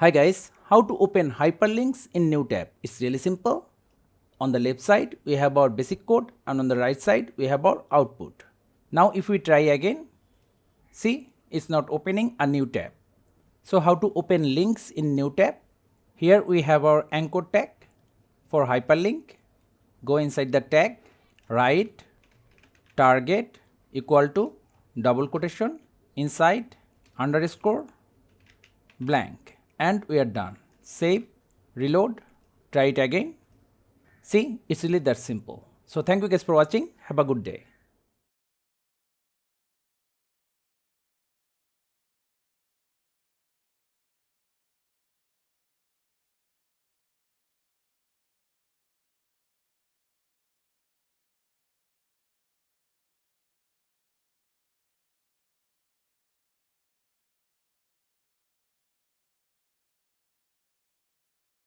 Hi guys, how to open hyperlinks in new tab? It's really simple. On the left side we have our basic code and on the right side we have our output. Now if we try again, see it's not opening a new tab. So how to open links in new tab? Here we have our anchor tag for hyperlink. Go inside the tag, write target equal to double quotation inside underscore blank, and we are done. Save, reload, try it again. See, it's really that simple. So thank you guys for watching. Have a good day.